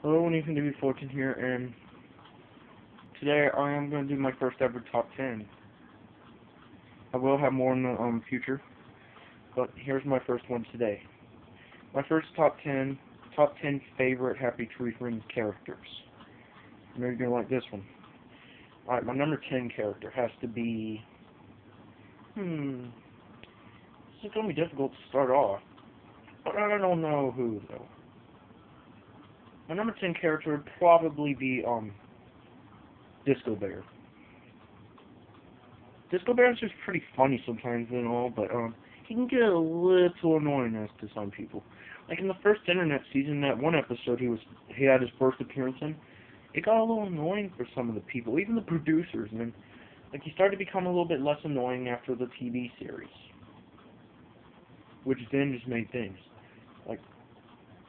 Hello, Nathan W14 here, and today I am going to do my first ever top 10. I will have more in the future, but here's my first one today. My first top 10 favorite Happy Tree Friends characters. I know you're going to like this one. Alright, my number 10 character has to be... This is going to be difficult to start off, but I don't know who, though. My number 10 character would probably be, Disco Bear. Disco Bear is just pretty funny sometimes and all, but, he can get a little annoying as to some people. Like in the first internet season, that one episode he had his first appearance in, it got a little annoying for some of the people, even the producers, and like he started to become a little bit less annoying after the TV series. Which then just made things. Like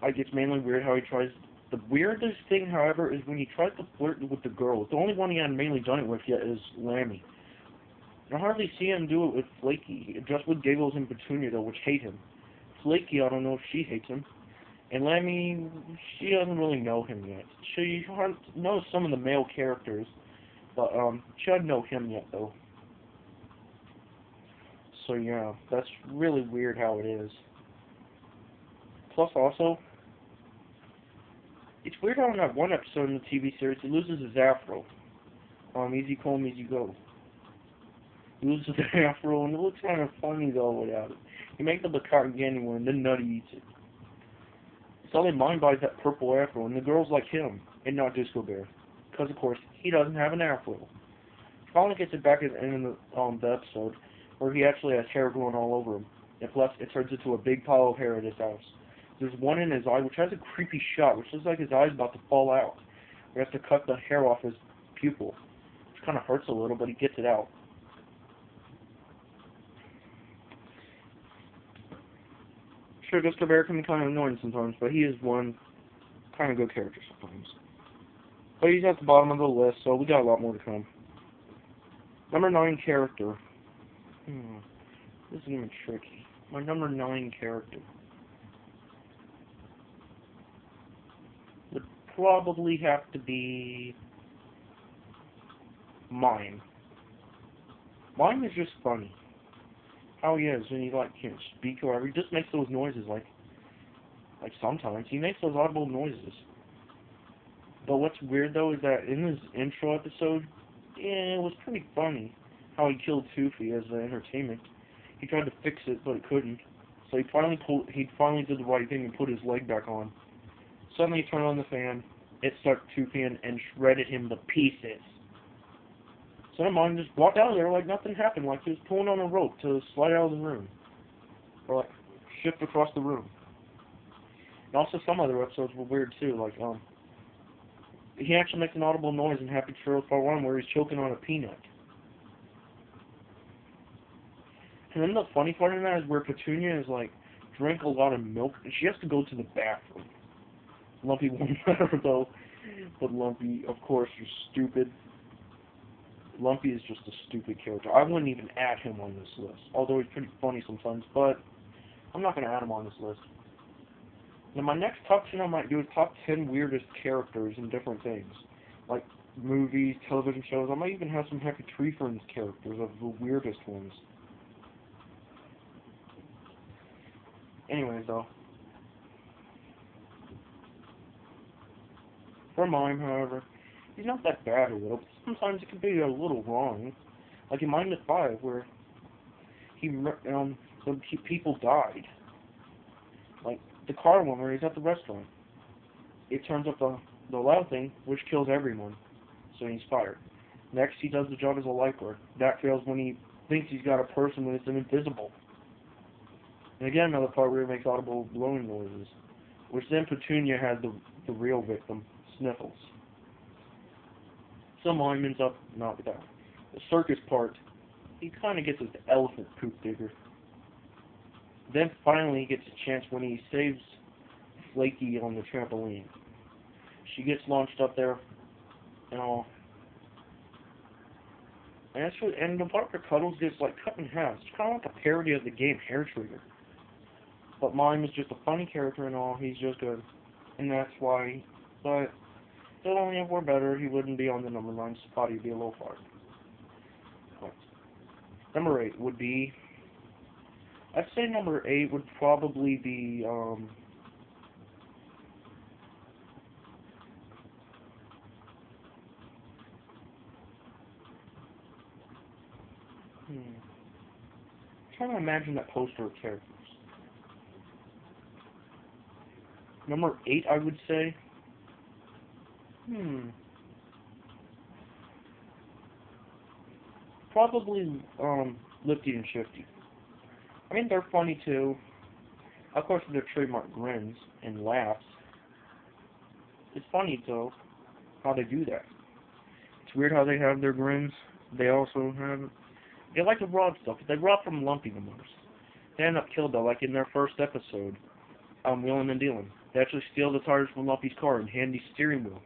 it's mainly weird how he tries. The weirdest thing, however, is when he tries to flirt with the girls. The only one he hasn't mainly done it with yet is Lammy. I hardly see him do it with Flaky, just with Gables and Petunia, though, which hate him. Flaky, I don't know if she hates him. And Lammy, she doesn't really know him yet. She knows some of the male characters, but she doesn't know him yet, though. So, yeah, that's really weird how it is. Plus, also, it's weird how in that one episode in the TV series, he loses his afro. Easy Come, Easy Go. He loses his afro, and it looks kind of funny, though, without it. He makes up a cotton candy one, and then Nutty eats it. So they mind buys that purple afro, and the girls like him, and not Disco Bear. Because, of course, he doesn't have an afro. Finally gets it back at the end of the episode, where he actually has hair growing all over him. And plus, it turns into a big pile of hair at his house. There's one in his eye, which has a creepy shot, which looks like his eye's about to fall out. He has to cut the hair off his pupil, which kind of hurts a little, but he gets it out. Sure, Disco Bear can be kind of annoying sometimes, but he is one kind of good character sometimes. But he's at the bottom of the list, so we got a lot more to come. Number 9 character. This is even tricky. My number 9 character would probably have to be Mime. Mime is just funny. How he is, and he like can't speak or whatever. He just makes those noises like sometimes he makes those audible noises. But what's weird though is that in his intro episode, it was pretty funny how he killed Toofy as an entertainment. He tried to fix it, but it couldn't. So he finally did the right thing and put his leg back on. Suddenly he turned on the fan, it stuck Toofy in and shredded him to pieces. So Mime just walked out of there like nothing happened, like he was pulling on a rope to slide out of the room. Or like shift across the room. And also some other episodes were weird too, like he actually makes an audible noise in Happy Trails Part 1 where he's choking on a peanut. And then the funny part in that is where Petunia is like drank a lot of milk and she has to go to the bathroom. Lumpy won't let her though, but Lumpy, of course, is stupid. Lumpy is just a stupid character. I wouldn't even add him on this list, although he's pretty funny sometimes, but I'm not going to add him on this list. Now my next top 10 I might do is top 10 weirdest characters in different things, like movies, television shows. I might even have some Happy Tree Friends characters of the weirdest ones. Anyways, though. For Mime, however, he's not that bad a little, but sometimes it can be a little wrong. Like in Mime at 5, where people died. Like the car one where he's at the restaurant. It turns up the loud thing, which kills everyone. So he's fired. Next, he does the job as a lifeguard. That fails when he thinks he's got a person when it's invisible. And again, another part where he makes audible blowing noises. Which then Petunia had the real victim, Sniffles. So Mime ends up not with that. The circus part, he kind of gets his elephant poop digger. Then finally he gets a chance when he saves Flaky on the trampoline. She gets launched up there and all. And the part where Cuddles gets like cut in half. It's kind of like a parody of the game Hair Trigger. But Mime is just a funny character and all. He's just good. And that's why but still only if we're better, he wouldn't be on the number 9 spot, he'd be a little far. But number 8 would be, I'd say number 8 would probably be, I'm trying to imagine that poster of characters. Number 8, I would say, probably, Lifty and Shifty. I mean, they're funny too. Of course, their trademark grins and laughs. It's funny, though, how they do that. It's weird how they have their grins. They also have... They like to rob stuff, but they rob from Lumpy the most. They end up killed, though, like in their first episode, Wheeling and Dealing. They actually steal the tires from Lumpy's car and Handy's steering wheel.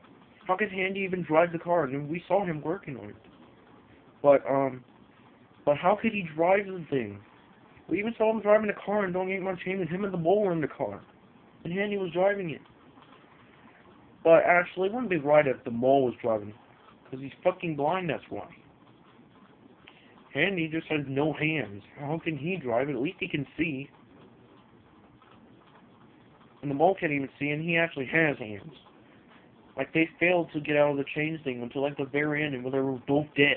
How could Handy even drive the car? I mean, we saw him working on it. But how could he drive the thing? We even saw him driving the car and Don't Yank My Chain, and him and the Mole were in the car. And Handy was driving it. But actually, it wouldn't be right if the Mole was driving it. Because he's fucking blind, that's why. Handy just has no hands. How can he drive it? At least he can see. And the Mole can't even see, and he actually has hands. Like, they failed to get out of the chains thing until, like, the very end, when they were both dead.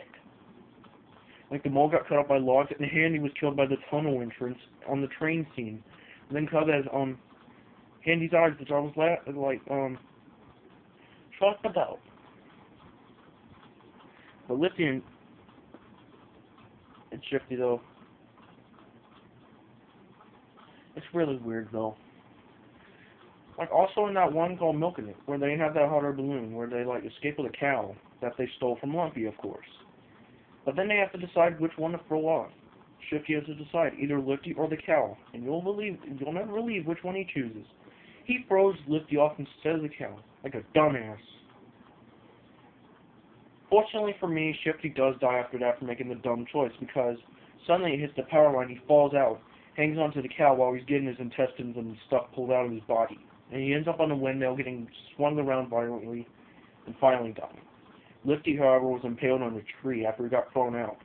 Like, the Mole got cut off by logs, and Handy was killed by the tunnel entrance on the train scene. And then Cub has, Handy's eyes, which I was, shocked about. But Lifty and Shifty, though, it's really weird, though. Like, also in that one called Milking It, where they have that hot air balloon, where they, like, escape with a cow that they stole from Lumpy, of course. But then they have to decide which one to throw off. Shifty has to decide, either Lifty or the cow, and you'll never believe which one he chooses. He throws Lifty off instead of the cow, like a dumbass. Fortunately for me, Shifty does die after that for making the dumb choice, because suddenly he hits the power line, he falls out, hangs onto the cow while he's getting his intestines and stuff pulled out of his body. And he ends up on the windmill getting swung around violently and finally dying. Lifty, however, was impaled on a tree after he got thrown out.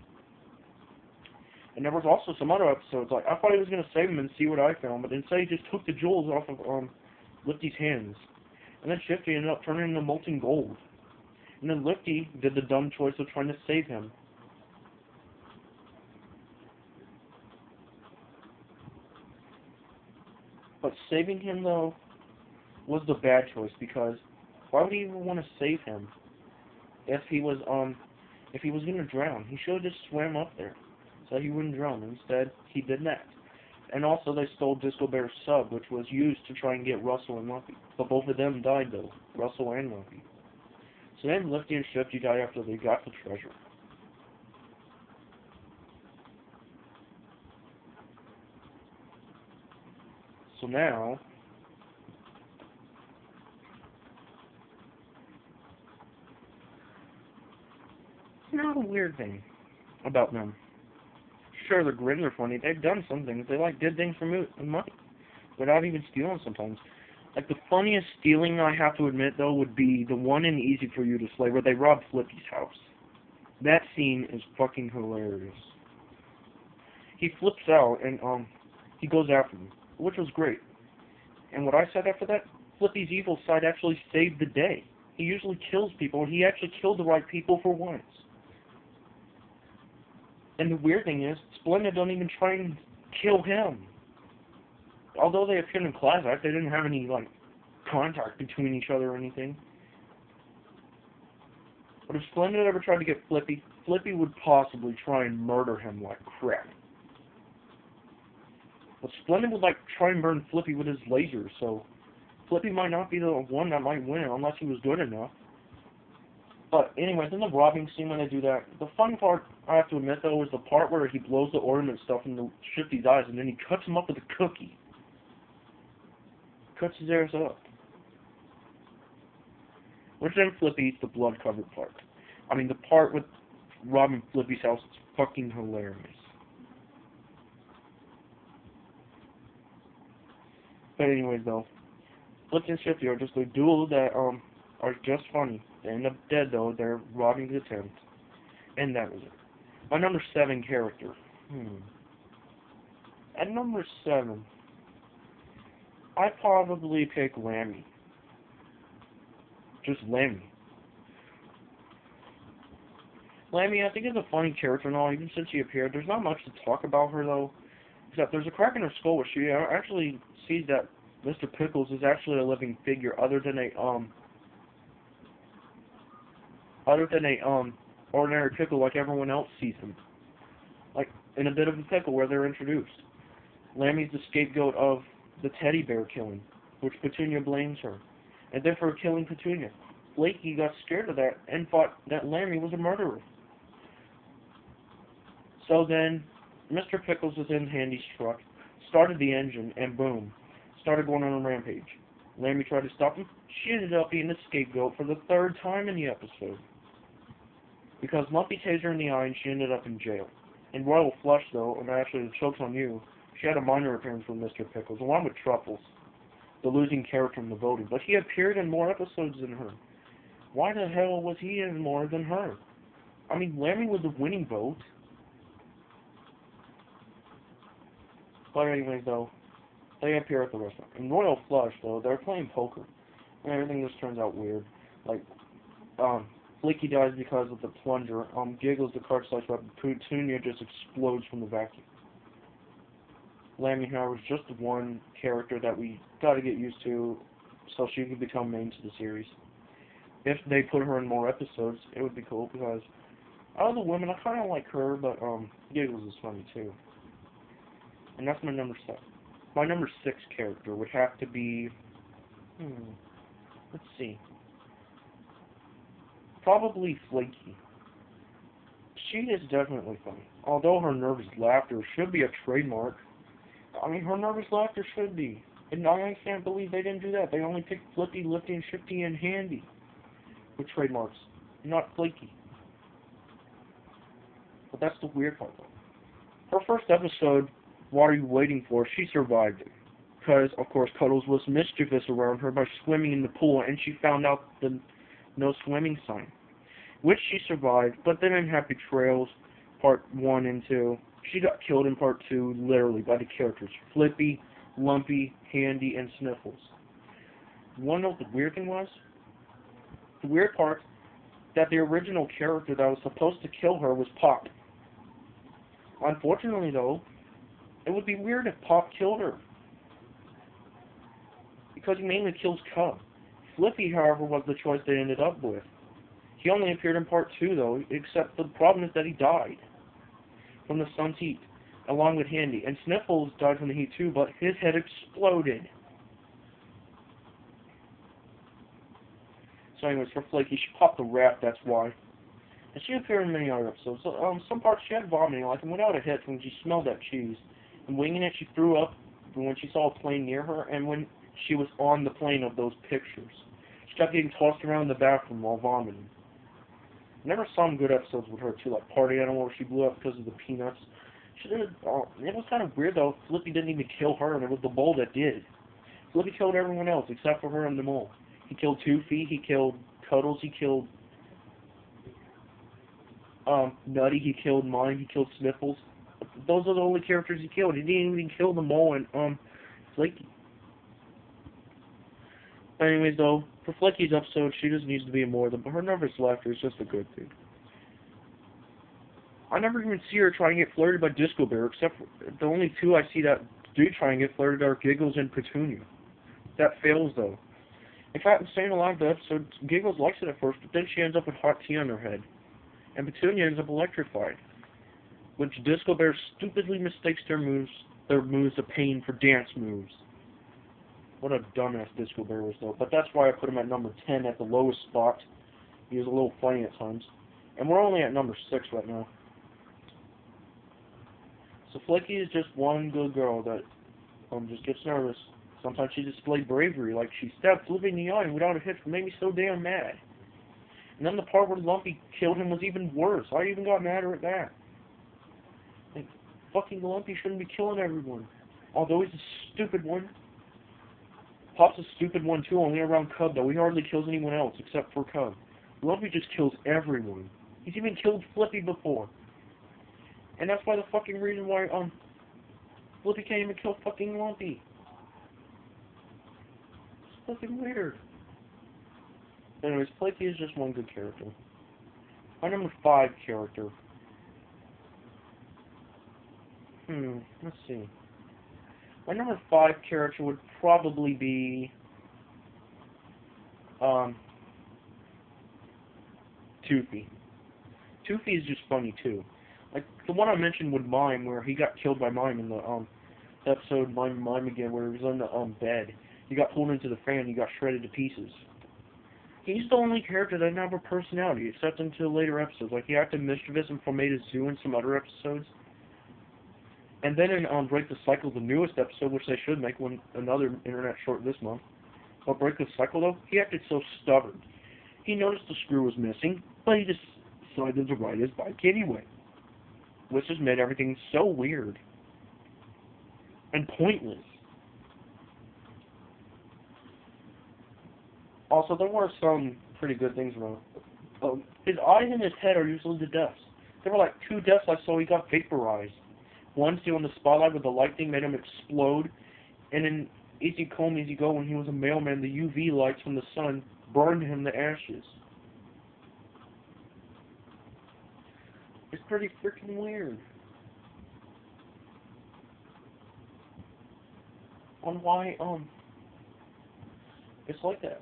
And there was also some other episodes, like, I thought he was going to save him and see what I found, but instead he just took the jewels off of Lifty's hands. And then Shifty ended up turning into molten gold. And then Lifty did the dumb choice of trying to save him. But saving him, though, was the bad choice, because why would he even want to save him if he was going to drown? He should have just swam up there so he wouldn't drown. Instead, he did that. And also, they stole Disco Bear's sub, which was used to try and get Russell and Lumpy. But both of them died, though, Russell and Lumpy. So then Lifty and Shifty died after they got the treasure. So now, a weird thing about them. Sure, their grins are funny. They've done some things. They, like, did things for money without even stealing sometimes. Like, the funniest stealing, I have to admit, though, would be the one in Easy for You to Slay, where they robbed Flippy's house. That scene is fucking hilarious. He flips out, and, he goes after him, which was great. And what I said after that, Flippy's evil side actually saved the day. He usually kills people, and he actually killed the right people for once. And the weird thing is, Splenda don't even try and kill him. Although they appeared in class act, they didn't have any, like, contact between each other or anything. But if Splenda ever tried to get Flippy, Flippy would possibly try and murder him like crap. But Splenda would, like, try and burn Flippy with his laser, so Flippy might not be the one that might win unless he was good enough. But anyways, in the robbing scene when they do that, the fun part, I have to admit though, is the part where he blows the ornament stuff into Shifty's eyes and then he cuts him up with a cookie. Cuts his ears up. Which then Flippy eats the blood-covered part. I mean, the part with robbing Flippy's house is fucking hilarious. But anyways though, Flippy and Shifty are just a duo that, are just funny. They end up dead though. They're robbing the tent. And that was it. My number 7 character. At number 7, I probably pick Lammy. Just Lammy. Lammy, I think, is a funny character and all, even since she appeared. There's not much to talk about her, though, except there's a crack in her skull where she actually sees that Mr. Pickles is actually a living figure, other than a ordinary pickle like everyone else sees him. Like, in a bit of a pickle where they're introduced. Lammy's the scapegoat of the teddy bear killing, which Petunia blames her. And then for killing Petunia, Flaky got scared of that and thought that Lammy was a murderer. So then, Mr. Pickles was in Handy's truck, started the engine, and boom, started going on a rampage. Lammy tried to stop him. She ended up being the scapegoat for the 3rd time in the episode. Because Lumpy tased her in the eye and she ended up in jail. In Royal Flush, though, and actually the Joke's on You, she had a minor appearance with Mr. Pickles, along with Truffles, the losing character in the voting. But he appeared in more episodes than her. Why the hell was he in more than her? I mean, Lammy was the winning vote. But anyways, though, they appear at the restaurant. In Royal Flush, though, they're playing poker. And everything just turns out weird. Like, Flicky dies because of the plunger. Giggles, the card slice weapon. Petunia just explodes from the vacuum. Lammy, however, is just one character that we gotta get used to so she can become main to the series. If they put her in more episodes, it would be cool because out of the women, I kinda like her, but Giggles is funny too. And that's my number 7. My number 6 character would have to be, let's see, probably Flaky. She is definitely funny. Although her nervous laughter should be a trademark. I mean, her nervous laughter should be. And I can't believe they didn't do that. They only picked Flippy, Lifty, and Shifty, and Handy with trademarks, not Flaky. But that's the weird part, though. Her first episode, What Are You Waiting For?, she survived it. Because, of course, Cuddles was mischievous around her by swimming in the pool, and she found out the no swimming sign, which she survived. But then in Happy Trails, Part 1 and 2, she got killed in Part 2, literally, by the characters Flippy, Lumpy, Handy, and Sniffles. You want to know what the weird thing was? The weird part, that the original character that was supposed to kill her was Pop. Unfortunately, though, it would be weird if Pop killed her, because he mainly kills Cub. Flippy, however, was the choice they ended up with. He only appeared in Part 2, though, except the problem is that he died from the sun's heat, along with Handy. And Sniffles died from the heat too, but his head exploded. So anyways, for Flaky, she popped the rat, that's why. And she appeared in many other episodes. So, some parts she had vomiting, like without a hit when she smelled that cheese. And winging it, she threw up when she saw a plane near her, and when she was on the plane of those pictures. She kept getting tossed around in the bathroom while vomiting. Never saw some good episodes with her too, like Party Animal, where she blew up because of the peanuts. She did. It was kind of weird though. Flippy didn't even kill her, and it was the mole that did. Flippy killed everyone else except for her and the mole. He killed Toothy. He killed Cuddles. He killed Nutty. He killed Mine. He killed Sniffles. Those are the only characters he killed. He didn't even kill the mole and Flaky. Anyways, though, for Flaky's episode, she just needs to be more than, but her nervous laughter is just a good thing. I never even see her try and get flirted by Disco Bear, except for the only two I see that do try and get flirted are Giggles and Petunia. That fails, though. In fact, in saying a lot of the episodes, Giggles likes it at first, but then she ends up with hot tea on her head. And Petunia ends up electrified, which Disco Bear stupidly mistakes their moves of pain for dance moves. What a dumbass Disco Bear was, though. But that's why I put him at number 10 at the lowest spot. He was a little funny at times. And we're only at number 6 right now. So Flaky is just one good girl that just gets nervous. Sometimes she displayed bravery, like she stabbed Flippy in the eye without a hit, that made me so damn mad. And then the part where Lumpy killed him was even worse. I even got madder at that. Like, fucking Lumpy shouldn't be killing everyone. Although he's a stupid one. Pop's a stupid one too, only around Cub though. He hardly kills anyone else except for Cub. Lumpy just kills everyone. He's even killed Flippy before. And that's why the fucking reason why, Flippy can't even kill fucking Lumpy. It's fucking weird. Anyways, Flippy is just one good character. My number 5 character. Let's see. My number 5 character would probably be, Toofy. Toofy is just funny too. Like the one I mentioned with Mime, where he got killed by Mime in the episode Mime Again, where he was on the bed. He got pulled into the fan. He got shredded to pieces. He's the only character that didn't have a personality, except until later episodes. Like he acted mischievous in Formata Zoo and some other episodes. And then in Break the Cycle, the newest episode, which they should make another internet short this month. But Break the Cycle though, he acted so stubborn. He noticed the screw was missing, but he decided to ride his bike anyway. Which just made everything so weird. And pointless. Also, there were some pretty good things about him. His eyes and his head are usually the deaths. There were like 2 deaths I saw he got vaporized. One still in the spotlight with the lightning made him explode. And in Easy Come, Easy Go, when he was a mailman, the UV lights from the sun burned him to ashes. It's pretty freaking weird. On why, it's like that.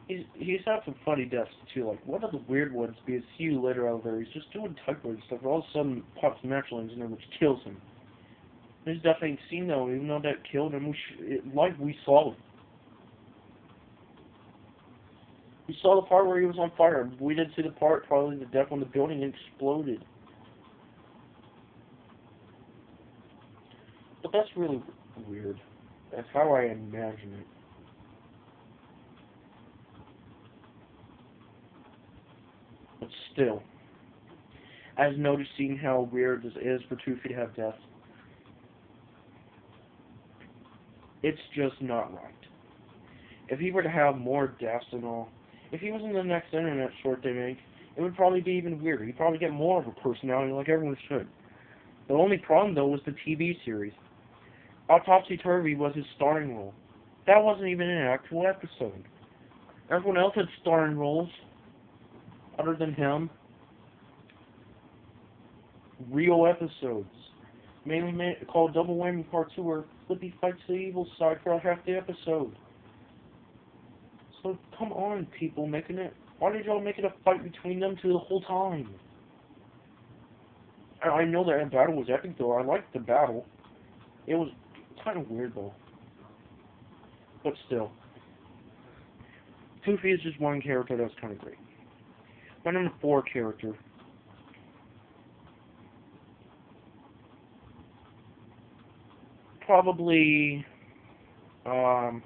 He's had some funny deaths too. Like one of the weird ones be see you later out there. He's just doing typewriter stuff, and all of a sudden pops naturally in there, which kills him. His death ain't seen though, even though that killed him. We saw it. We saw the part where he was on fire. We didn't see the part probably the death when the building exploded. But that's really weird. That's how I imagine it. But still, as noticing how weird this is for Toofy to have death, it's just not right. If he were to have more deaths and all, if he was in the next internet short they make, it would probably be even weirder. He'd probably get more of a personality like everyone should. The only problem though was the TV series. Autopsy Turvy was his starring role. That wasn't even an actual episode. Everyone else had starring roles, other than him. Real episodes. Mainly called Double Whammy Part 2, where Flippy fights the evil side for half the episode. So, come on, people making it. Why did y'all make it a fight between them two the whole time? I know that battle was epic, though. I liked the battle. It was kind of weird, though. But still. Toofy is just one character that's kind of great. My number 4 character. Probably, I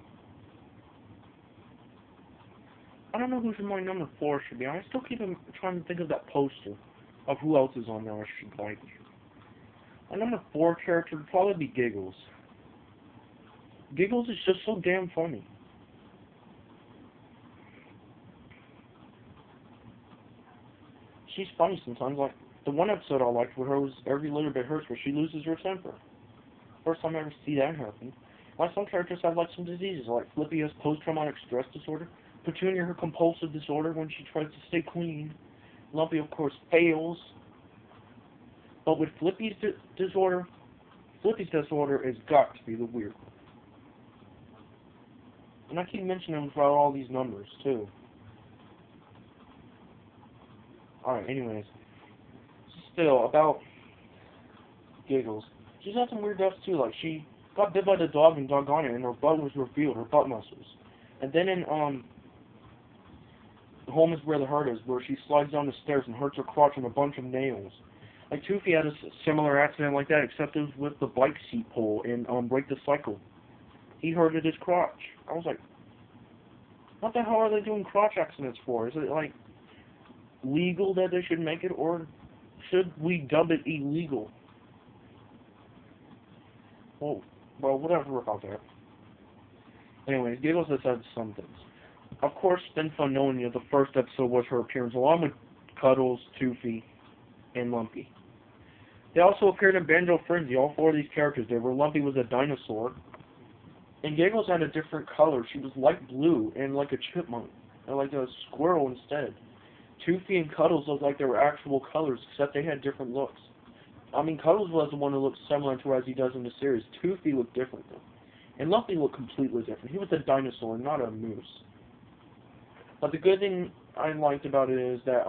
don't know who's in my number 4 should be. I still keep trying to think of that poster of who else is on there I should like. My number 4 character would probably be Giggles. Giggles is just so damn funny. She's funny sometimes. Like, the one episode I liked with her was Every Little Bit Hurts, where she loses her temper. First time I ever see that happen. Like, some characters have, like, some diseases. Like, Flippy has post-traumatic stress disorder. Petunia, her compulsive disorder when she tries to stay clean. Lumpy, of course, fails. But with Flippy's disorder has got to be the weird one. And I keep mentioning them throughout all these numbers, too. Alright, anyways. Still, about Giggles. She's had some weird deaths, too. Like, she got bit by the dog and doggone it, and her butt was revealed, her butt muscles. And then in, Home is Where the Heart Is, where she slides down the stairs and hurts her crotch with a bunch of nails. Like, Toofy had a similar accident like that, except it was with the bike seat pole in, Break the Cycle. He hurted his crotch. I was like, what the hell are they doing crotch accidents for? Is it, like, legal that they should make it, or should we dub it illegal? Well, whatever about that. Anyways, Giggles has said some things. Of course, Spinfononia, the first episode, was her appearance, along with Cuddles, Toofy, and Lumpy. They also appeared in Banjo Frenzy, all four of these characters did, where Lumpy was a dinosaur, and Giggles had a different color. She was light blue and like a chipmunk, and like a squirrel instead. Toofy and Cuddles looked like they were actual colors, except they had different looks. I mean, Cuddles was the one who looked similar to as he does in the series. Toofy looked different, though. And Lumpy looked completely different. He was a dinosaur, not a moose. But the good thing I liked about it is that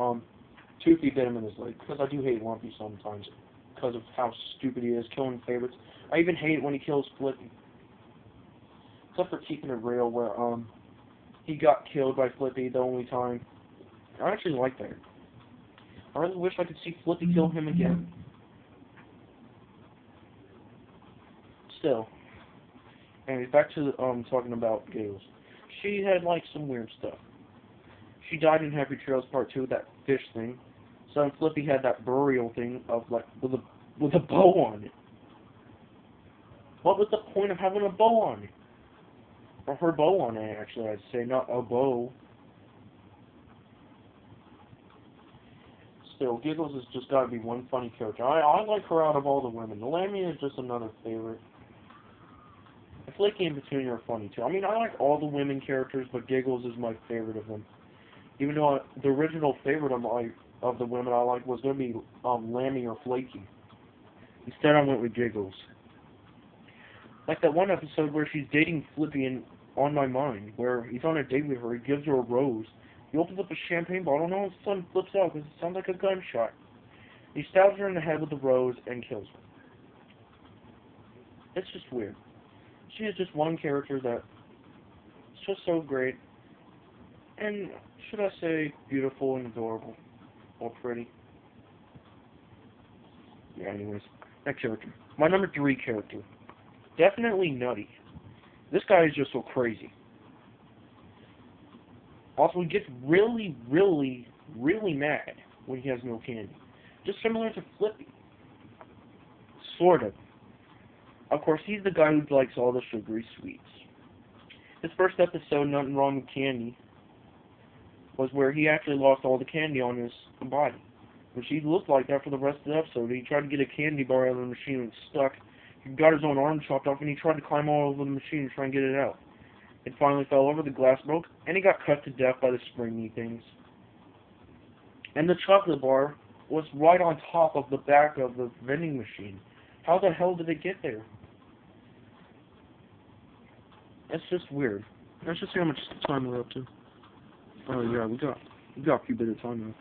Toofy bit him in his leg, because I do hate Lumpy sometimes, because of how stupid he is, killing favorites. I even hate it when he kills Flippy. Except for keeping it real, where he got killed by Flippy the only time. I actually like that. I really wish I could see Flippy kill him again. Still. Anyways, back to talking about Giggles. She had like some weird stuff. She died in Happy Trails Part 2, that fish thing. So Flippy had that burial thing of like with a bow on it. What was the point of having a bow on it? Or her bow on it, actually, I'd say, not a bow. Still, Giggles has just got to be one funny character. I like her out of all the women. The Lammy is just another favorite. Flaky and Petunia are funny too. I mean, I like all the women characters, but Giggles is my favorite of them. Even though the original favorite of the women I liked was going to be Lammy or Flaky. Instead, I went with Giggles. Like that one episode where she's dating Flippy in On My Mind, where he's on a date with her, he gives her a rose. He opens up a champagne bottle, and all of a sudden flips out because it sounds like a gunshot. He stabs her in the head with the rose and kills her. It's just weird. She is just one character that is just so great, and should I say beautiful and adorable, or pretty. Yeah, anyways, next character. My number 3 character. Definitely Nutty. This guy is just so crazy. Also, he gets really, really, really mad when he has no candy. Just similar to Flippy. Sort of. Of course, he's the guy who likes all the sugary sweets. His first episode, Nothing Wrong with Candy, was where he actually lost all the candy on his body. Which he looked like that for the rest of the episode. He tried to get a candy bar out of the machine and it stuck. He got his own arm chopped off and he tried to climb all over the machine and try and get it out. It finally fell over, the glass broke, and he got cut to death by the springy things. And the chocolate bar was right on top of the back of the vending machine. How the hell did it get there? It's just weird. Let's just see how much time we're up to. Oh yeah, we got a few bit of time left.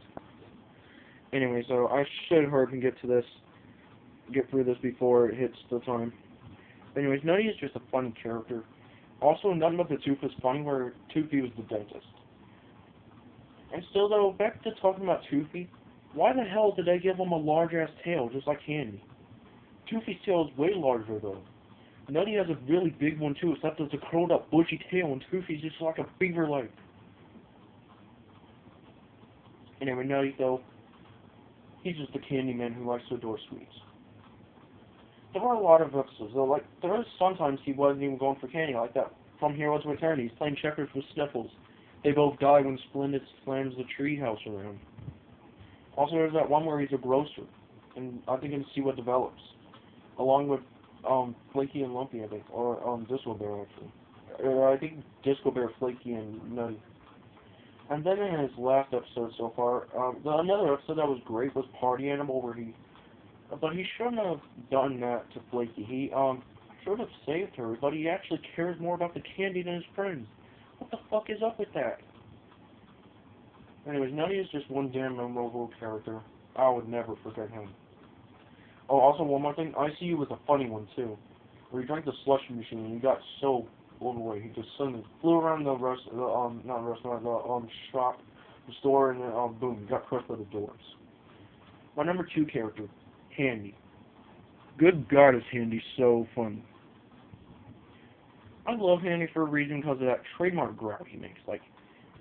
Anyway, so I should hurry and get through this before it hits the time. Anyways, Nutty is just a funny character. Also, Nothing But the Tooth is funny, where Toofy was the dentist. And still though, back to talking about Toofy, why the hell did they give him a large-ass tail, just like Candy? Toofy's tail is way larger though. Nutty has a really big one too, except it's a curled up bushy tail, and Toofy's just like a beaver leg. Anyway, Nutty though, he's just a candy man who likes to adore sweets. There were a lot of episodes though, like, there was sometimes he wasn't even going for candy, like that From Hero to Eternity. He's playing checkers with Sniffles. They both die when Splendid slams the treehouse around. Also, there's that one where he's a grocer, and I think in See What Develops, along with Flaky and Lumpy, I think, or Disco Bear actually. I think Disco Bear, Flaky, and Nutty. And then in his last episode so far, another episode that was great was Party Animal, where but he shouldn't have done that to Flaky. He should have saved her, but he actually cares more about the candy than his friends. What the fuck is up with that? Anyways, Nutty is just one damn memorable character. I would never forget him. Oh, also one more thing, ICU was a funny one too. Where he drank the slush machine and he got so overweight, he just suddenly flew around the shop, the store, and then boom, he got crushed by the doors. My number 2 character, Handy. Good God, is Handy so funny. I love Handy for a reason because of that trademark growl he makes. Like,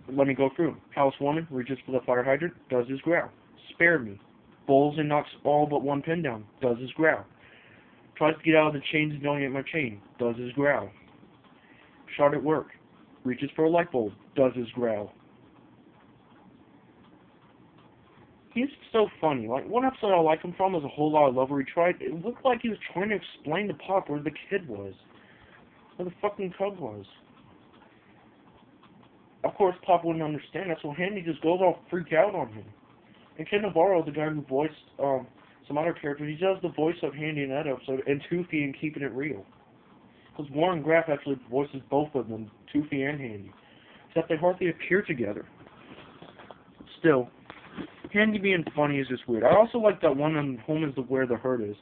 let me go through. Housewoman reaches for the fire hydrant, does his growl. Spare me. Bowls and knocks all but one pin down, does his growl. Tries to get out of the chains and don't get my chain, does his growl. Shot at work. Reaches for a light bulb. Does his growl. He's so funny. Like, one episode I like him from was A Whole Lot of Love, where it looked like he was trying to explain to Pop where the kid was. Where the fucking cub was. Of course, Pop wouldn't understand that, so Handy just goes all freak out on him. And Ken Navarro, the guy who voiced some other characters, he does the voice of Handy in that episode, and Toofy in Keeping It Real. Because Warren Graff actually voices both of them, Toofy and Handy. Except they hardly appear together. Still, Handy being funny is just weird. I also like that one on Home is Where the Hurt Is.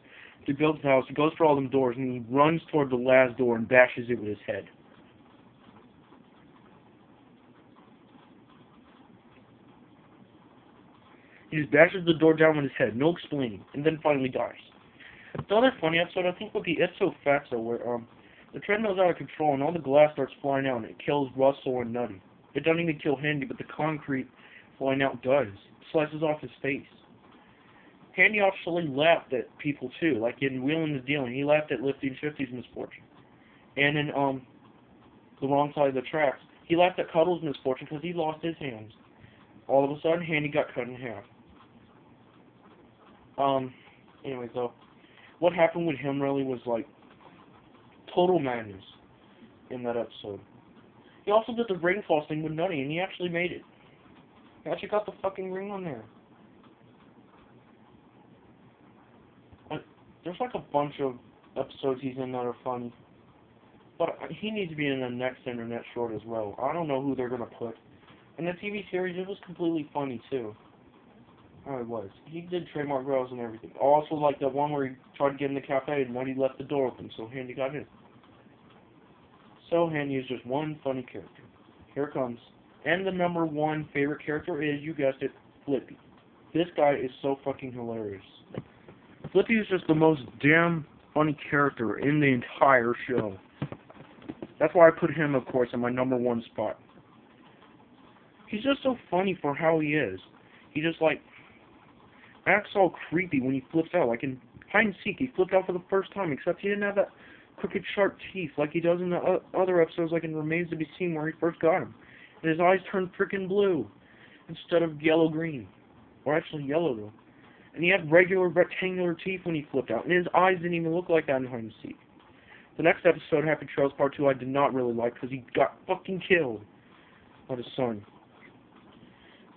He builds the house, he goes for all them doors, and he runs toward the last door and bashes it with his head. He just bashes the door down with his head, no explaining, and then finally dies. The other funny episode, I think, would be Ipso Fatso, where the treadmill's out of control and all the glass starts flying out and it kills Russell and Nutty. It doesn't even kill Handy, but the concrete flying out does. It slices off his face. Handy actually laughed at people too, like in Wheelin' the Dealin'. He laughed at Lifty and Shifty's misfortune. And in The Wrong Side of the Tracks, he laughed at Cuddles' misfortune because he lost his hands. All of a sudden, Handy got cut in half. Anyway, though, what happened with him really was, like, total madness in that episode. He also did the ring false thing with Nutty, and he actually made it. He actually got the fucking ring on there. There's, like, a bunch of episodes he's in that are funny. But he needs to be in the next internet short as well. I don't know who they're going to put. In the TV series, it was completely funny, too. Oh, it was. He did trademark growls and everything. Also, like that one where he tried to get in the cafe and Nutty left the door open, so Handy got in. So Handy is just one funny character. Here it comes. And the number one favorite character is, you guessed it, Flippy. This guy is so fucking hilarious. Flippy is just the most damn funny character in the entire show. That's why I put him, of course, in my number one spot. He's just so funny for how he is. He just, like, acts all creepy when he flips out. Like in Hide and Seek, he flipped out for the first time, except he didn't have that crooked, sharp teeth like he does in the other episodes, like in Remains to Be Seen, where he first got him. And his eyes turned frickin' blue instead of yellow-green. Or actually yellow, though. And he had regular rectangular teeth when he flipped out, and his eyes didn't even look like that in Hide and Seek. The next episode, Happy Trails Part 2, I did not really like, because he got fucking killed by his son.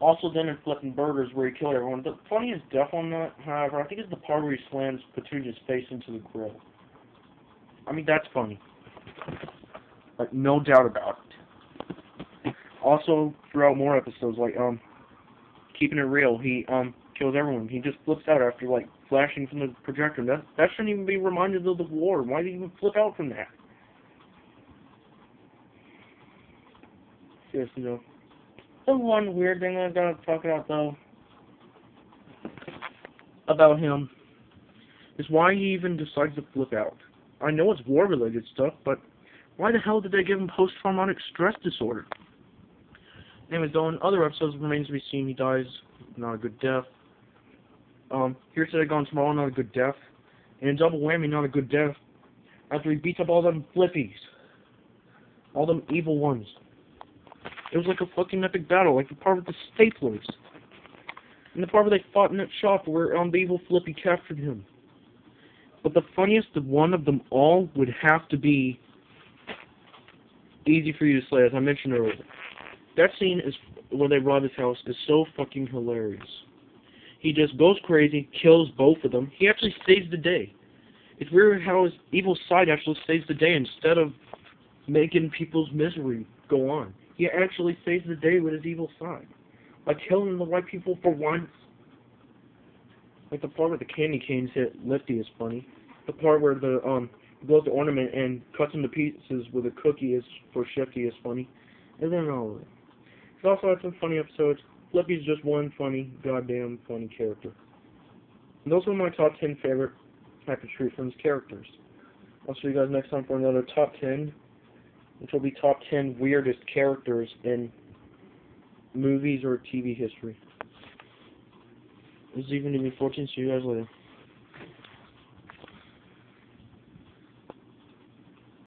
Also then in Flippin' Burgers, where he killed everyone. The funniest death on that, however, I think is the part where he slams Petunia's face into the grill. I mean, that's funny. Like, no doubt about it. Also, throughout more episodes, like, Keeping It Real, he, kills everyone. He just flips out after, like, flashing from the projector. That shouldn't even be reminded of the war. Why did he even flip out from that? Seriously, though. The one weird thing I gotta talk about, though, about him, is why he even decides to flip out. I know it's war-related stuff, but why the hell did they give him post-traumatic stress disorder? Anyways, though, in other episodes, Remains to Be Seen, he dies, not a good death. Here Today, Gone Tomorrow, not a good death. And in Double Whammy, not a good death. After he beats up all them flippies. All them evil ones. It was like a fucking epic battle, like the part with the staplers. And the part where they fought in that shop where the evil Flippy captured him. But the funniest one of them all would have to be Easy for You to Slay, as I mentioned earlier. That scene is where they rob his house is so fucking hilarious. He just goes crazy, kills both of them. He actually saves the day. It's weird how his evil side actually saves the day instead of making people's misery go on. He actually saves the day with his evil side. By killing the right people for once. Like the part where the candy canes hit Lifty is funny. The part where the blows the ornament and cuts him to pieces with a cookie is for Shifty is funny. And then all of it. It also had some funny episodes. Flippy's just one funny, goddamn funny character. And those were my top 10 favorite Happy Tree Friends characters. I'll see you guys next time for another top 10. Which will be top 10 weirdest characters in movies or TV history. This is Even to Be 14. See you guys later.